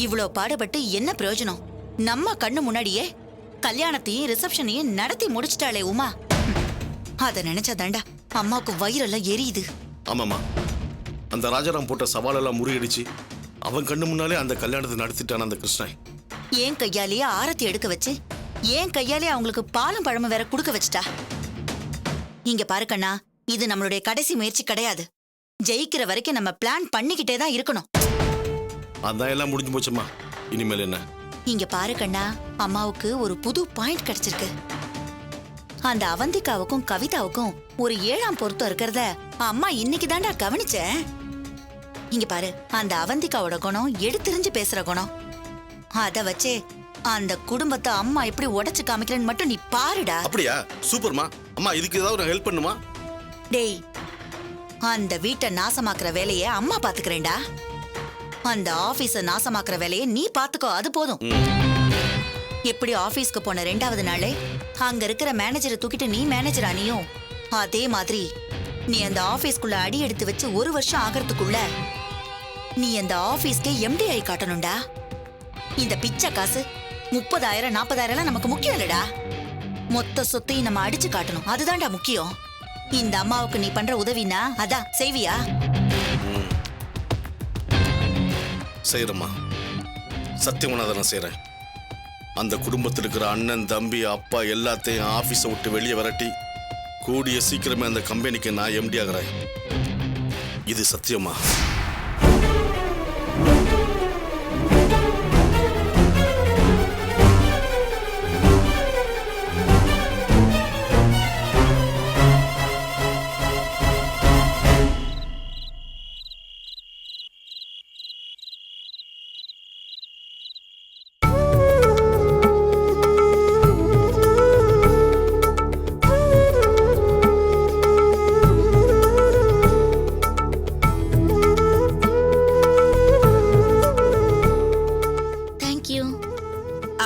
இவ்ளோ பாடுபட்டு என்ன பிரயோஜனம்? நம்ம கண்ணு முன்னாடியே கல்யாணத்தையும் ரிசப்ஷனையும் நடத்தி முடிச்சிட்டாளே உமா. அத நினைச்சாதாண்டா அம்மாவுக்கு வயிறெல்லாம் எரியுது. ஆமாமா, அந்த ராஜாராம் போட்ட சவாலெல்லாம் முறியடிச்சு அவன் கண்ணு முன்னாலே அந்த கல்யாணத்தை நடத்திட்டான் அந்த கிருஷ்ணன். ஏன் கையாலேயே ஆரத்தி எடுக்க வச்சு ஏன் கையாலே அவங்களுக்கு பாலும் பழமும் வேற குடுக்க வச்சுட்டா. இங்க பாரு கண்ணா, இது நம்மளுடைய கடைசி முயற்சி கிடையாது. ஜெயிக்கிற வரைக்கும் நம்ம பிளான் பண்ணிக்கிட்டே தான் இருக்கணும். அதான் எல்லாம் முடிஞ்சு போச்சுமா, இனிமேல் என்ன? இங்க பாரு கண்ணா, அம்மாவுக்கு ஒரு புது பாயிண்ட் கிடைச்சிருக்கு. அந்த அவந்திகாவுக்கும் கவிதாவுக்கும் ஒரு 7ஆம் பொருத்தம் இருக்கிறத அம்மா இன்னைக்கு தாண்டா கவனிச்சேன். இங்க பாரு, அந்த அவந்திகாவோட குணம் எடுத்தெறிஞ்சு பேசுற குணம். அத வச்சே அந்த குடும்பத்தை அம்மா எப்படி உடைச்சு காமிக்கிறேன்னு மட்டும் நீ பாருடா. அப்படியா? சூப்பர்மா. அம்மா, இதுக்கு ஏதாவது ஹெல்ப் பண்ணுமா? டேய், அந்த வீட்டை நாசமாக்குற வேலையை அம்மா பாத்துக்கிறேன்டா. அந்த ஆபீஸ நாசமாக்குற வேலையை நீ பாத்துக்கோ, அது போதும். எப்படி ஆபீஸ்க்கு போன 2வது நாளே அங்க இருக்கிற மேனேஜரை தூக்கிட்டு நீ மேனேஜர் அணியும், அதே மாதிரி நீ அந்த ஆபீஸ்க்குள்ள அடி எடுத்து வச்சு 1 வருஷம் ஆகிறதுக்குள்ள நீ அந்த ஆபீஸ்க்கே எம்டி ஆகி காட்டணும்டா. இந்த பிச்சை காசு 30,000 40,000 நமக்கு முக்கியம் இல்லடா. மொத்த சொத்தையும் நம்ம அடிச்சு காட்டணும், அதுதான்டா முக்கியம். இந்த அம்மாவுக்கு நீ பண்ற உதவினா அதான் செய்வியா? செய்யறம்மா, சத்தியமான அதை நான் செய்யறேன். அந்த குடும்பத்தில் இருக்கிற அண்ணன் தம்பி அப்பா எல்லாத்தையும் ஆபீஸை விட்டு வெளியே விரட்டி கூடிய சீக்கிரமே அந்த கம்பெனிக்கு நான் எம்டி ஆகிறேன். இது சத்தியமா?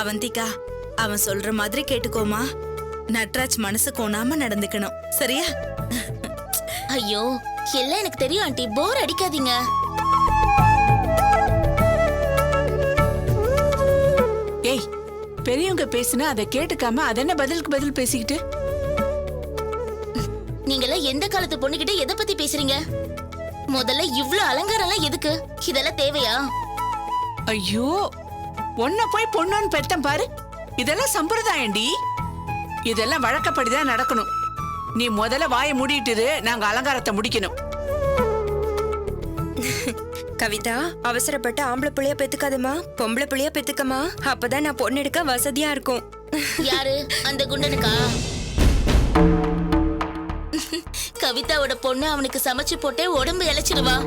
அவந்திகா, அவன் சொல்ற மாதிரி கேட்டுக்கோமா. நட்ராஜ் மனசு கோணாம நடந்துக்கணும், சரியா? ஐயோ, எல்லாம் எனக்கு தெரியும் ஆண்டி, போர் அடிக்காதீங்க. ஏய், பெரியவங்க பேசினா அதை கேட்டுக்காம அதென்ன பதிலுக்கு பதில் பேசிக்கிட்டு? நீங்கெல்லாம் எந்த காலத்து பொண்ணுகிட்ட எதை பத்தி பேசுறீங்க? முதல்ல இவ்ளோ அலங்காரம் எல்லாம் எதுக்கு? இதெல்லாம் தேவையா? ஐயோ, ஒன்ன போய் பொண்ணுன்னு பெத்தம் பாரு. இதெல்லாம் சம்பிரதாயம்டி. இதெல்லாம் வழக்கப்படிதான் நடக்கணும். நீ முதல்ல வாயை மூடிட்டு நாங்க அலங்காரத்தை முடிக்கணும். கவிதா, அவசரப்பட்டு ஆம்பளை புள்ளைய பெத்துக்காதமா, பொம்பளை புள்ளைய பெத்துக்கமா. அப்பதான் நான் பொண்ணு எடுக்க வசதியா இருக்கும். யாரு அந்த குண்டனுக்கா? கவிதாவோட பொண்ணு அவனுக்கு சமைச்சு போட்டே உடம்பு இழைச்சிடுவா.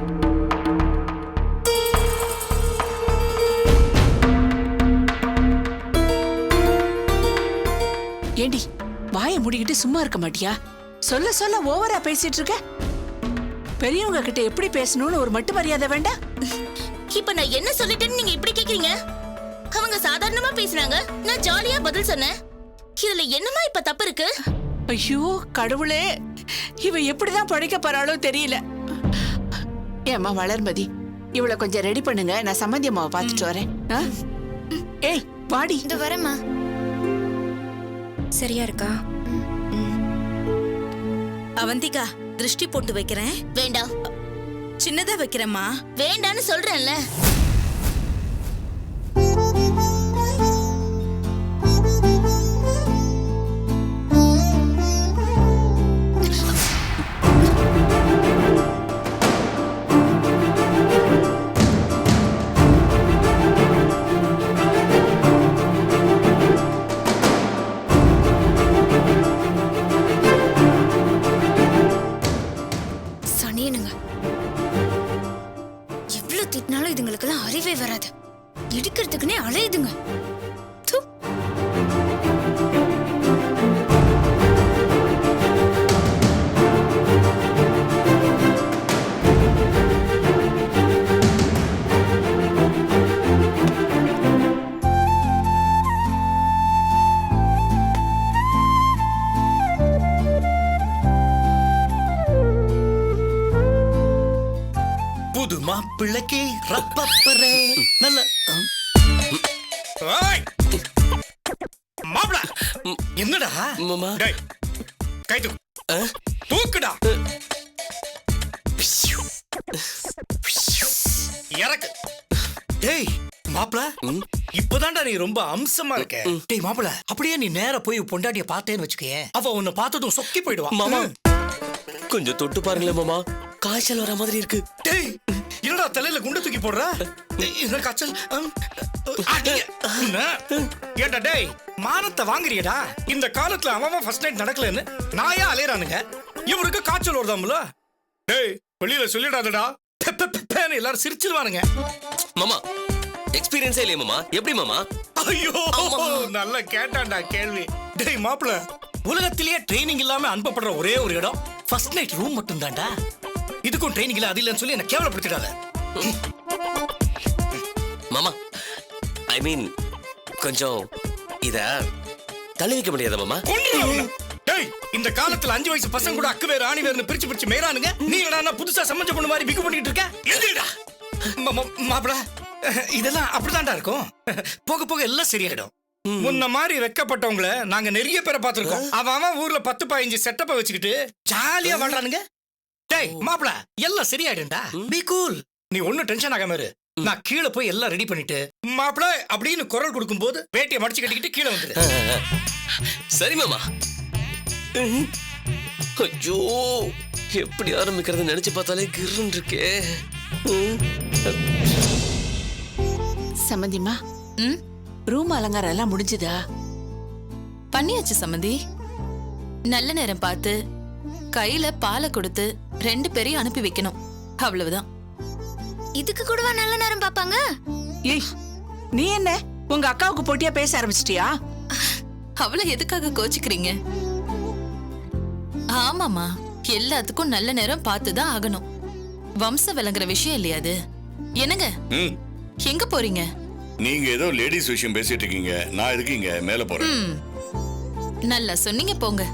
ஏண்டி, வாயை மூடிக்கிட்டு சும்மா இருக்க மாட்டியா? சொல்ல சொல்ல ஓவரா பேசிட்டு இருக்க. பெரியவங்க கிட்ட எப்படி பேசணும்னு ஒரு மட்டு மரியாதை வேண்டாம்? இப்ப நான் என்ன சொல்லிட்டேன்னு நீங்க இப்படி கேக்குறீங்க? அவங்க சாதாரணமா பேசுறாங்க, நான் ஜாலியா பதில் சொன்னேன். இதுல என்னமா இப்ப தப்பு இருக்கு? ஐயோ கடவுளே, இவ எப்படிதான் பழைக்க போறாளோ தெரியல. ஏம்மா வளர்மதி, இவளை கொஞ்சம் ரெடி பண்ணுங்க, நான் சம்மந்தி அம்மாவை பார்த்துட்டு வரேன். ஏய் வாடி. இந்த வரேம்மா. சரியா இருக்கா? அவந்திகா, திருஷ்டி போட்டு வைக்கிறேன். வேண்டாம். சின்னதா வைக்கிறேம்மா. வேண்டான்னு சொல்றேன்ல. திட்டினாலும் இதுங்களுக்கெல்லாம் அறிவே வராது. இடிக்கிறதுக்குன்னே அலையுதுங்க. புது மாப்பிள்ளைக்கு ரப்பப்பரே நல்ல ஏய்! மாப்ள என்னடா மாமா டேய் கை தூக்குடா இறக்கு டேய் மாப்ள இப்பதான்டா நீ ரொம்ப அம்சமா இருக்க டேய் மாப்ள அப்படியே நீ நேரா போய் பொண்டாட்டிய பார்த்தேன்னு வச்சுக்கயே அவ உன்னை பார்த்ததும் சொக்கி போயிடுவா மாமா கொஞ்சம் தொட்டு பாருங்களேன் மாமா காய்ச்சல் வர மாதிரி இருக்கு டேய் என்னடா தலையில குண்டு தூக்கி போடுற என்ன காய்ச்சல் ஏண்டா டேய் மானத்தை வாங்குறியடா இந்த காலத்துல அவன் ஃபர்ஸ்ட் நைட் நடக்கலன்னு நாயா அலையறானுங்க இவருக்கு காய்ச்சல் வருதாம்ல டேய் வெளியில சொல்லிடாதடா எல்லாரும் சிரிச்சிருவானுங்க மாமா எக்ஸ்பீரியன்ஸே இல்லையா மாமா எப்படி மாமா ஐயோ நல்லா கேட்டான்டா கேள்வி டேய் மாப்ள உலகத்திலேயே ட்ரைனிங் இல்லாம அனுப்பப்படுற ஒரே ஒரு இடம் ஃபர்ஸ்ட் நைட் ரூம் மட்டும் தான்டா இதுக்கும் ட்ரைனிங் இல்ல அது இல்லன்னு சொல்லி என்ன கேவலப்படுத்திடாத மாமா ஐ மீன் கொஞ்சம் இத தள்ளி வைக்க முடியாதா மாமா டேய் இந்த காலத்துல 5 வயசு பசங்க கூட அக்கு வேற ஆணி வேறன்னு பிரிச்சு மேறானுங்க நீ என்னடா புதுசா சம்மஞ்ச பொண்ணு மாதிரி பிக்கு பண்ணிட்டு இருக்க எதுடா மாப்ள இதெல்லாம் அப்படிதான்டா இருக்கும் போக போக எல்லாம் சரியாயிடும் முன்ன மாதிரி வெக்கப்பட்டவங்கள நாங்க நிறைய பேரை பார்த்திருக்கோம் அவன் ஊர்ல 10-15 செட்டப்ப வச்சுக்கிட்டு ஜாலியா வாழ்றானுங்க டேய் மாப்ள எல்லாம் சரியாயிடும்டா பி கூல் நீ ஒன்னும் டென்ஷன் ஆகாம இரு நான் கீழே போய் எல்லாம் ரெடி பண்ணிட்டு மாப்ள அப்படின்னு குரல் கொடுக்கும் போது வேட்டியை மடிச்சு கட்டிக்கிட்டு கீழே வந்துரு சரி மாமா ஐயோ எப்படி ஆரம்பிக்கிறது நினைச்சு பார்த்தாலே கிர்ன்னு இருக்கே சம்மந்திமா ரூம் அலங்காரம் எல்லாம் முடிஞ்சுதா? பண்ணியாச்சு சம்மந்தி. நல்ல நேரம் பார்த்து கையில பாலை கொடுத்து 2 பேரையும் அனுப்பி வைக்கணும், அவ்வளவுதான். இதுக்கு கூடவா நல்ல நேரம் பாப்பாங்க? ஏய் நீ என்ன உங்க அக்காவுக்கு போட்டியா பேச ஆரம்பிச்சிட்டியா? அவளை எதுக்காக கோச்சிக்கிறீங்க? ஆமாமா, எல்லாத்துக்கும் நல்ல நேரம் பார்த்துதான் ஆகணும். வம்சம் விளங்குற விஷயம் இல்லையா அது? என்னங்க எங்க போறீங்க? நீங்க ஏதோ லேடிஸ் விஷயம் பேசிட்டு இருக்கீங்க, நான் எதுக்கு இங்க மேல போறேன்? நல்லா சொன்னீங்க போங்க.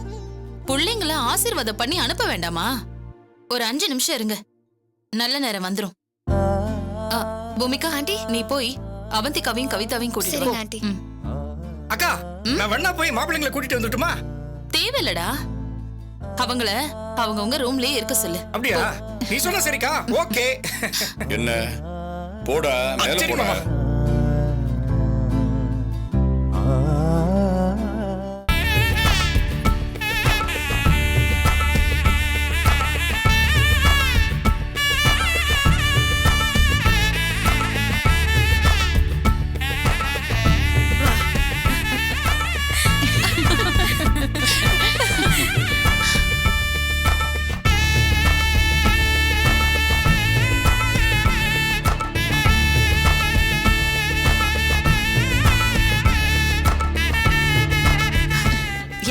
புள்ளைங்கள ஆசீர்வாதம் பண்ணி அனுப்ப வேண்டாமா? ஒரு 5 நிமிஷம் இருங்க, நல்ல நேரம் வந்துரும். பூமிகா ஆண்டி, நீ போய் அவந்திகாவையும் கவிதாவையும் கூட்டிட்டு வா. ஆண்டி. அக்கா, நான் வேணா போய் மாப்பிள்ளைங்களை கூட்டிட்டு வந்துட்டுமா? தேவையில்லடா, அவங்கள அவங்கவங்க ரூம்லயே இருக்க சொல்லு. அப்படியா? நீ சொன்ன சரிக்கா, ஓகே. என்ன போடா மேல போடா.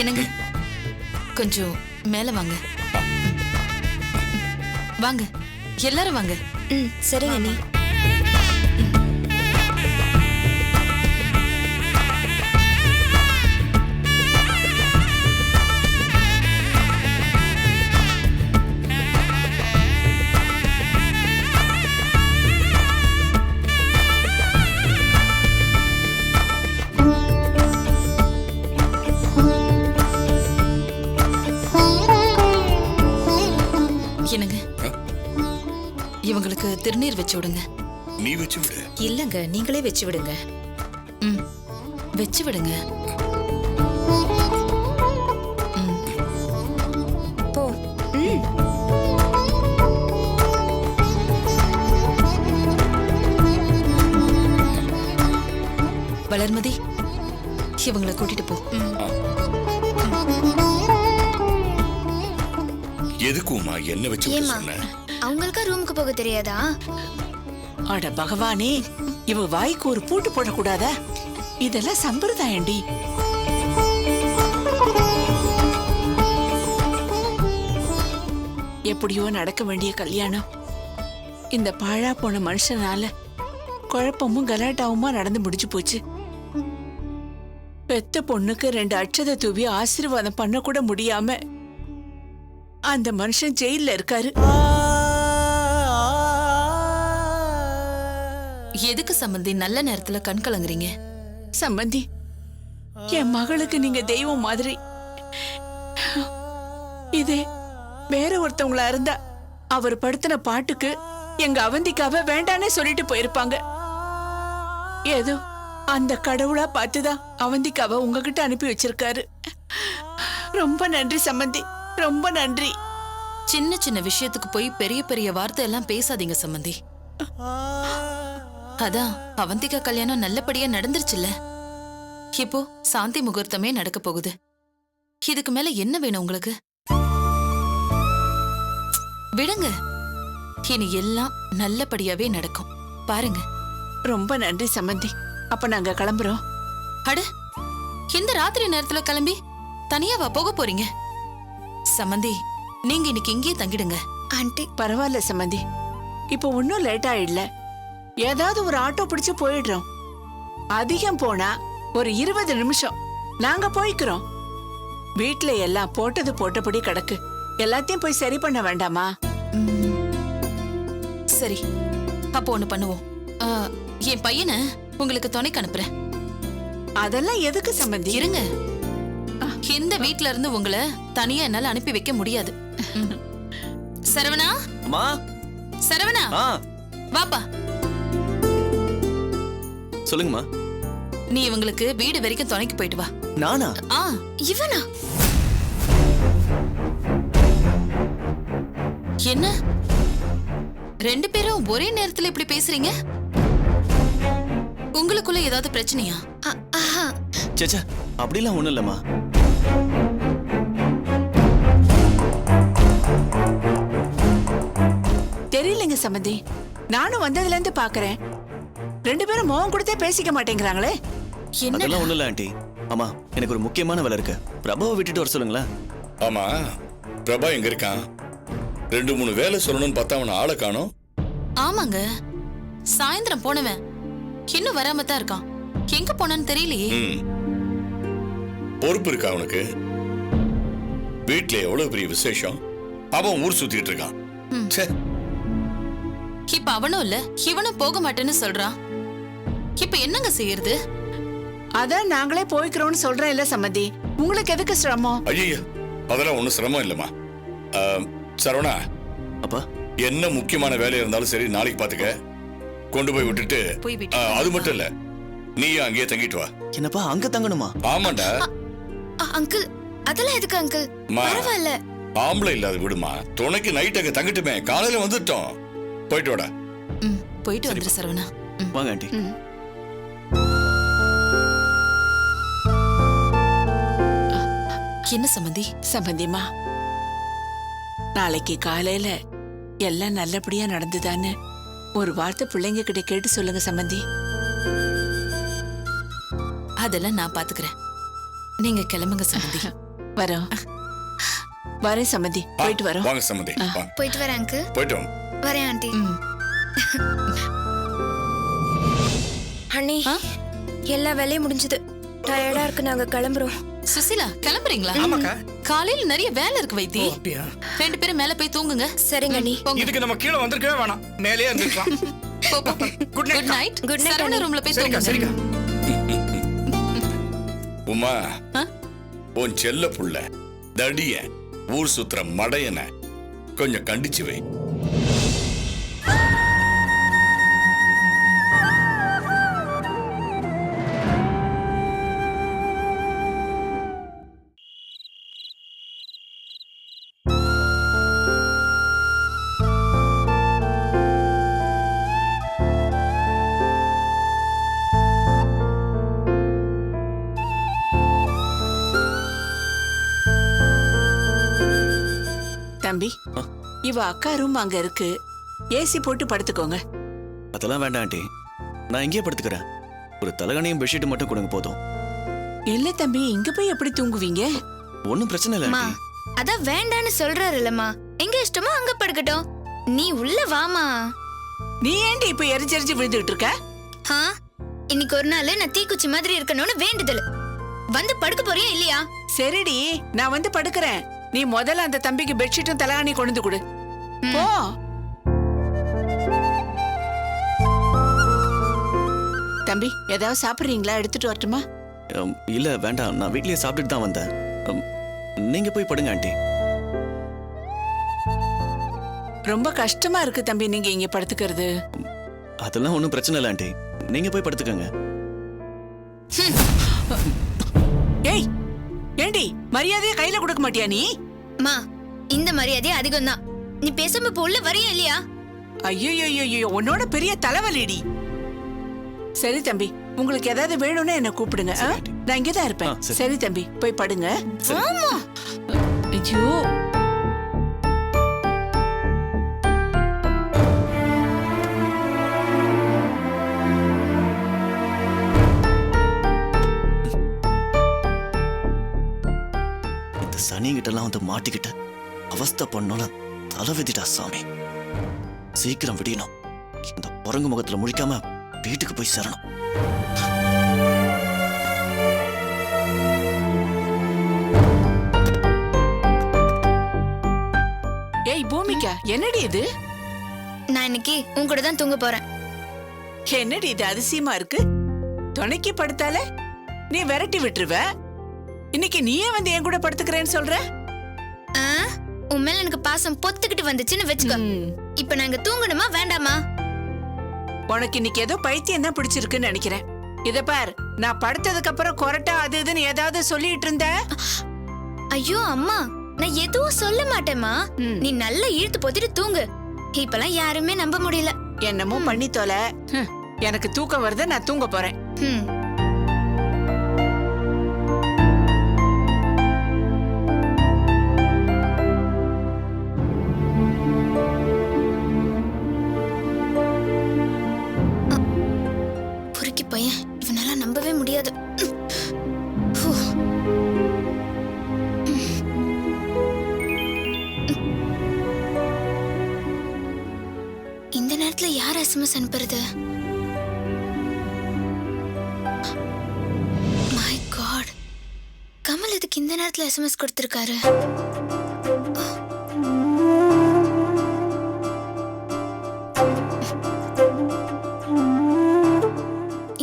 என்னங்க, கொஞ்சம் மேல வாங்க. வாங்க, எல்லாரும் வாங்க. சரிங்க நீ. என்னங்க, இவங்களுக்கு திருநீர் வச்சு விடுங்க. நீ வச்சு விடு. இல்லங்க, நீங்களே வச்சு விடுங்க. வச்சு விடுங்க. போ. வளர்மதி, இவங்களை கூட்டிட்டு போ. எதுக்குமா என்ன வச்சு விட சொன்ன? அவங்களுக்கு ரூமுக்கு போக தெரியாதா? அட பகவானே, இவ வாய்க்கு ஒரு பூட்டு போடக்கூடாதா? இதெல்லாம் சம்பிரதாயண்டி. எப்படியோ நடக்க வேண்டிய கல்யாணம் இந்த பாழா போன மனுஷனால குழப்பமும் கலாட்டாவுமா நடந்து முடிச்சு போச்சு. பெத்த பொண்ணுக்கு 2 அட்சதை தூவி ஆசீர்வாதம் பண்ண கூட முடியாம அந்த மனுஷன் ஜெயில்ல இருக்காரு. எதுக்கு சம்பந்தி நல்ல நேரத்துல கண் கலங்குறீங்க? சம்பந்தி, என் மகளுக்கு நீங்க தெய்வம் மாதிரி. இதே வேற ஒருத்தவங்களா இருந்தா அவர் படுத்தின பாட்டுக்கு எங்க அவந்திக்காவ வேண்டானே சொல்லிட்டு போயிருப்பாங்க. ஏதோ அந்த கடவுளா பார்த்துதான் அவந்திக்காவ உங்ககிட்ட அனுப்பி வச்சிருக்காரு. ரொம்ப நன்றி சம்பந்தி, ரொம்ப நன்றி. சின்ன சின்ன விஷயத்துக்கு போய் பெரிய பெரிய வார்த்தை எல்லாம் பேசாதீங்க சம்பந்தி. அதான் அவந்திகா கல்யாணம் நல்லபடியா நடந்துருச்சுல்ல. இப்போ சாந்தி முகூர்த்தமே நடக்க போகுது. இதுக்கு மேல என்ன வேணும் உங்களுக்கு? விடுங்க, இனி எல்லாம் நல்லபடியாவே நடக்கும் பாருங்க. ரொம்ப நன்றி சம்பந்தி. அப்ப நாங்க கிளம்புறோம். அட, இந்த ராத்திரி நேரத்துல கிளம்பி தனியாவா போக போறீங்க? சம்பந்தி, நீங்க இன்னைக்கு இங்கேயே தங்கிடுங்க. ஆண்டி, பரவாயில்ல சம்பந்தி, இப்ப ஒன்னும் லேட் ஆயிடல. ஏதாவது ஒரு ஆட்டோ பிடிச்சு போயிடுறோம். அதிகம் போனா ஒரு 20 நிமிஷம். நாங்க போய்க்கிறோம். வீட்ல எல்லாம் போட்டது போட்டபடி கிடக்கு. எல்லாத்தையும் போய் சரி பண்ண வேண்டாமா? சரி, அப்போ ஒண்ணு பண்ணுவோம். என் பையனை உங்களுக்கு துணைக்கு அனுப்புறேன். அதெல்லாம் எதுக்கு சம்பந்தி? இருங்க, இந்த வீட்ல இருந்து உங்களை தனியா என்னால அனுப்பி வைக்க முடியாது. சரவணா, அம்மா. சரவணா, வாப்பா. சொல்லுங்கம்மா. நீ இவங்களுக்கு வீடு வரைக்கும் துணைக்கு போயிட்டு வா. நானா? இவனா? என்ன ரெண்டு பேரும் ஒரே நேரத்துல இப்படி பேசுறீங்க? உங்களுக்குள்ள ஏதாவது பிரச்சனையா? சேச்சா, அப்படிலாம் ஒண்ணும் இல்லம்மா. தெரியலங்க சம்பந்தி, நானும் வந்ததுல இருந்து பாக்குறேன். 2 பேரும் முகம் கொடுத்தே பேசிக்க மாட்டேங்கிறாங்களே. அதெல்லாம் ஒண்ணும் இல்ல ஆண்டி. ஆமா, எனக்கு ஒரு முக்கியமான வேலை இருக்கு. பிரபாவை விட்டுட்டு வர சொல்லுங்களேன். ஆமா, பிரபா எங்க இருக்கான்? 2-3 வேலை சொல்லணும்னு பார்த்தா அவனை ஆளை காணோம். ஆமாங்க, சாயந்தரம் போனவன் இன்னும் வராம தான் இருக்கான். எங்க போனான்னு தெரியலையே. பொறுப்பு இருக்கா அவனுக்கு? வீட்டுல எவ்வளவு பெரிய விசேஷம், அவன் ஊர் சுத்திட்டு இருக்கான். இப்ப அவனும் இல்ல, இவனும் போக மாட்டேன்னு சொல்றான். இப்ப என்னங்க செய்யறது? அதான் நாங்களே போய்க்கிறோம்னு சொல்றேன் இல்ல சம்பந்தி. உங்களுக்கு எதுக்கு சிரமம்? ஐயா, அதெல்லாம் ஒண்ணும் சிரமம் இல்லம்மா. சரவணா, அப்பா, என்ன முக்கியமான வேலை இருந்தாலும் சரி நாளைக்கு பாத்துக்க. கொண்டு போய் விட்டுட்டு, அது மட்டும் இல்ல, நீ அங்கேயே தங்கிட்டு வா. என்னப்பா அங்க தங்கணுமா? ஆமாண்டா. அங்கிள், அதெல்லாம் எதுக்கு அங்கிள்? பரவாயில்ல. ஆம்பளை இல்லாத விடுமா, துணைக்கு நைட் அங்க தங்கிட்டுமே, காலையில வந்துட்டோம். போயிட்டு வாடா. போயிட்டு வந்துரு சரவணா. வாங்க ஆண்டி. என்ன சம்பந்தி? சம்பந்திமா, நாளைக்கு காலையில எல்லாம் நல்லபடியா நடந்துதான்னு ஒரு வார்த்தை பிள்ளைங்க கிட்ட கேட்டு சொல்லுங்க சம்பந்தி. அதெல்லாம் நான் பாத்துக்கிறேன். நீங்க கிளம்புங்க சம்பந்தி. வரோம். வரேன் சம்பந்தி, போயிட்டு வரோம். வாங்க சம்பந்தி, வாங்க. போயிட்டு வரேன் அங்கிள். போயிட்டு வாங்க. வரேன் ஆண்டி. அண்ணி, எல்லா வேலையும் முடிஞ்சது. டயர்டா இருக்கு, நாங்க கிளம்புறோம். சுசிலா, கிளம்புறீங்களா? ஆமாக்கா. காலையில நிறைய வேலை இருக்கு வைத்தி. 2 பேரும் மேல போய் தூங்குங்க. சரிங்க அண்ணி. இதுக்கு நம்ம கீழே வந்திருக்கவே வேணாம், மேலேயே இருந்திருக்கலாம். Good night. Good night. Saravana ரூம்ல போய் சரிக்கா, தூங்குங்க. சரிக்கா. உமா, உன் செல்ல புள்ள தடிய ஊர் சுத்துற மடையன கொஞ்சம் கண்டிச்சு வை. தம்பி, இவ அக்கா ரூம் அங்க இருக்கு. ஏசி போட்டு படுத்துக்கோங்க. அதெல்லாம் வேண்டாம் ஆண்டி, நான் இங்கேயே படுத்துக்கிறேன். ஒரு தலகாணியும் பெட்ஷீட் மட்டும் கொடுங்க போதும். இல்ல தம்பி, இங்க போய் எப்படி தூங்குவீங்க? ஒன்னும் பிரச்சனை இல்ல ஆண்டி. அதான் வேண்டான்னு சொல்றாருல்லம்மா, எங்க இஷ்டமோ அங்க படுக்கட்டும். நீ உள்ள வாமா. நீ ஏண்டி இப்ப எரிஞ்செரிஞ்சு விழுந்துட்டு இருக்க? இன்னைக்கு ஒரு நாள் நான் தீக்குச்சி மாதிரி இருக்கணும்னு வேண்டுதல். வந்து படுக்க போறியா இல்லையா? சரிடி, நான் வந்து படுக்கிறேன். நீ முதல்ல அந்த தம்பிக்கு பெட்ஷீட்டும் தலகாணி கொண்டு கொடு. போ. தம்பி ஏதாவது சாப்பிடுறீங்களா? எடுத்துட்டு வரட்டுமா? இல்ல வேண்டாம், நான் வீட்லயே சாப்பிட்டுட்டு தான் வந்தேன். நீங்க போய் படுங்க ஆண்டி. ரொம்ப கஷ்டமா இருக்கு தம்பி நீங்க இங்க படுத்துக்கிறது. அதெல்லாம் ஒன்றும் பிரச்சனை இல்லை ஆண்டி, நீங்க போய் படுத்துக்கங்க. ஏய் ஏண்டி மரியாதையை கையில கொடுக்க மாட்டியா நீ? மா இந்த மரியாதை அதிகம் தான். நீ பேசாம இப்ப உள்ள வரையா இல்லையா? ஐயோ உன்னோட பெரிய தலைவலிடி. சரி தம்பி, உங்களுக்கு ஏதாவது வேணும்னா என்ன கூப்பிடுங்க. நான் இங்கதான் இருப்பேன். சரி தம்பி, போய் படுங்க. ஆமா. ஐயோ இந்த சனிங்கிட்டலாம் வந்து மாட்டிக்கிட்டு அவஸ்தை பண்ணோல தலைவிதிடா சாமி. சீக்கிரம் விடியணும். இந்த குரங்கு முகத்துல முழிக்காம வீட்டுக்கு போய் சேரணும். ஏய் பூமிகா, என்னடி இது? நான் இன்னைக்கு உன் கூட தான் தூங்க போறேன். என்னடி இது அதிசயமா இருக்கு? துணைக்கு படுத்தால நீ விரட்டி விட்டுருவ. இன்னைக்கு நீயே வந்து என் கூட படுத்துக்கிறேன்னு சொல்ற? உன் மேல எனக்கு பாசம் பொத்துக்கிட்டு வந்துச்சுன்னு வச்சுக்கோ. இப்ப நாங்க தூங்கணுமா வேண்டாமா? உனக்கு இன்னைக்கு ஏதோ பைத்தியம் தான் பிடிச்சிருக்குன்னு நினைக்கிறேன். இத பார், நான் படுத்ததுக்கு அப்புறம் கொரட்டா அது இதுன்னு ஏதாவது சொல்லிட்டு இருந்த. ஐயோ அம்மா, நான் எதுவும் சொல்ல மாட்டேம்மா. நீ நல்லா இழுத்து போத்திட்டு தூங்கு. இப்பெல்லாம் யாருமே நம்ப முடியல. என்னமோ பண்ணி தொலை. எனக்கு தூக்கம் வருது, நான் தூங்க போறேன். பொறுக்கி பையன், இவனால நம்பவே முடியாது. இந்த நேரத்துல யார் எஸ்எம்எஸ் அனுப்புறது? மை காட், கமல் எதுக்கு இந்த நேரத்துல எஸ்எம்எஸ் கொடுத்திருக்காரு?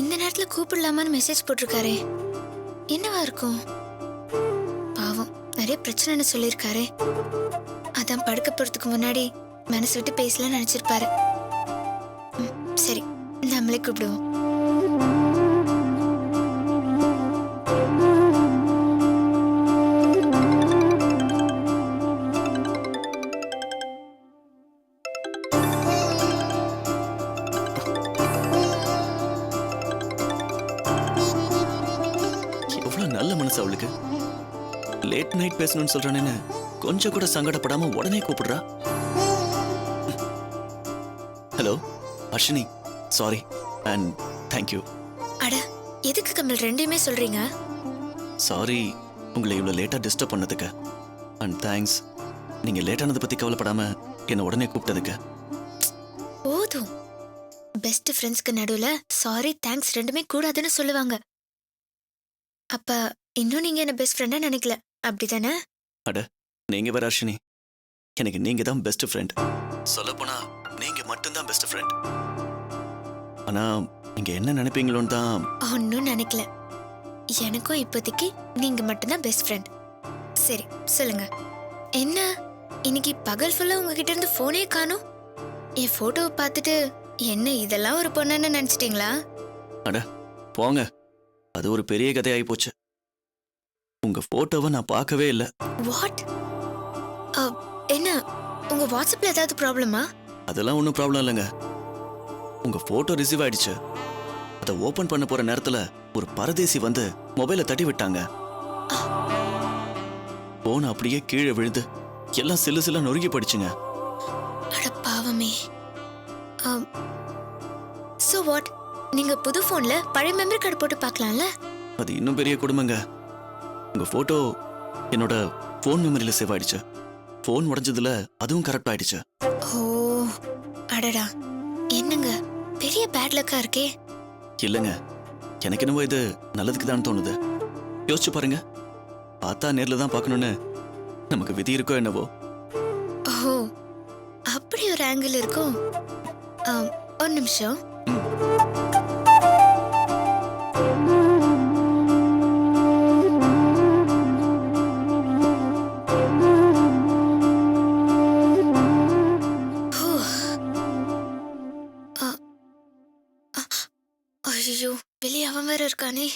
இந்த நேரத்துல கூப்பிடலாமான்னு மெசேஜ் போட்டிருக்காரே, என்னவா இருக்கும்? பாவம், நிறைய பிரச்சனைன்னு சொல்லியிருக்காரு. அதான் படுக்க போறதுக்கு முன்னாடி மனசு விட்டு பேசலாம்னு நினைச்சிருப்பாரு. சரி, நம்மளே கூப்பிடுவோம். எவ்வளவு நல்ல மனசு அவளுக்கு. லேட் நைட் பேசணும்னு சொல்றானேன்னு கொஞ்சம் கூட சங்கடப்படாம உடனே கூப்பிடுறா. Hello Arshini, sorry and thank you. அட, எதுக்கு கமல் ரெண்டையுமே சொல்றீங்க? சாரி உங்களை இவ்வளோ லேட்டாக டிஸ்டர்ப் பண்ணதுக்கு. அண்ட் தேங்க்ஸ், நீங்கள் லேட்டானதை பற்றி கவலைப்படாம என்னை உடனே கூப்பிட்டதுக்கு. போதும். பெஸ்ட் ஃப்ரெண்ட்ஸ்க்கு நடுவுல சாரி தேங்க்ஸ் ரெண்டுமே கூடாதுன்னு சொல்லுவாங்க. அப்ப இன்னும் நீங்க என்ன பெஸ்ட் ஃப்ரெண்டா நினைக்கல, அப்படிதானே? அட நீங்கள் வேற அர்ஷினி, எனக்கு நீங்கள் தான் பெஸ்ட் ஃப்ரெண்ட். சொல்லப்போனா நீங்கள் மட்டும்தான் பெஸ்ட் ஃப்ரெண்ட். ஆனால் நீங்கள் என்ன நினைப்பீங்களோன்னு தான். ஒன்னும் நினைக்கல. எனக்கும் இப்போதைக்கு நீங்க மட்டும்தான் பெஸ்ட் ஃப்ரெண்ட். சரி சொல்லுங்க, என்ன இன்னைக்கு பகல் ஃபுல்லா உங்ககிட்ட இருந்து போனே காணோம்? என் போட்டோவை பார்த்துட்டு என்ன இதெல்லாம் ஒரு பொண்ணுன்னு நினைச்சிட்டீங்களா? அட போங்க, அது ஒரு பெரிய கதையாகி போச்சு. உங்க போட்டோவை நான் பார்க்கவே இல்லை. வாட்? என்ன உங்க வாட்ஸ்அப்ல ஏதாவது ப்ராப்ளமா? அதெல்லாம் ஒன்றும் ப்ராப்ளம் இல்லைங்க. உங்க போட்டோ ரிசீவ் ஆயிடுச்சு. அதை ஓபன் பண்ண போற நேரத்துல ஒரு பரதேசி வந்து மொபைலை தட்டி விட்டாங்க. போன் அப்படியே கீழே விழுந்து எல்லாம் சில்லு சில்லா நொறுங்கி போயிடுச்சுங்க. அட பாவமே. So what? நீங்க புது போன்ல பழைய மெமரி கார்டு போட்டு பார்க்கலாம்ல? அது இன்னும் பெரிய கொடுமைங்க. உங்க போட்டோ என்னோட போன் மெமரியில சேவ் ஆயிடுச்சு. போன் உடைஞ்சதுல அதுவும் கரெக்ட் ஆயிடுச்சு. ஓ அடடா, என்னங்க பெரிய பேட் லக்கா இருக்கே. இல்லைங்க, எனக்கு என்னவோ இது நல்லதுக்கு தான் தோணுது. யோசிச்சு பாருங்க, பார்த்தா நேர்ல தான் பார்க்கணும்னு நமக்கு விதி இருக்கோ என்னவோ. ஓ அப்படி ஒரு ஆங்கிள் இருக்கும். ஒரு நிமிஷம். ஐயோ வெளியே அவன் வேற இருக்கானே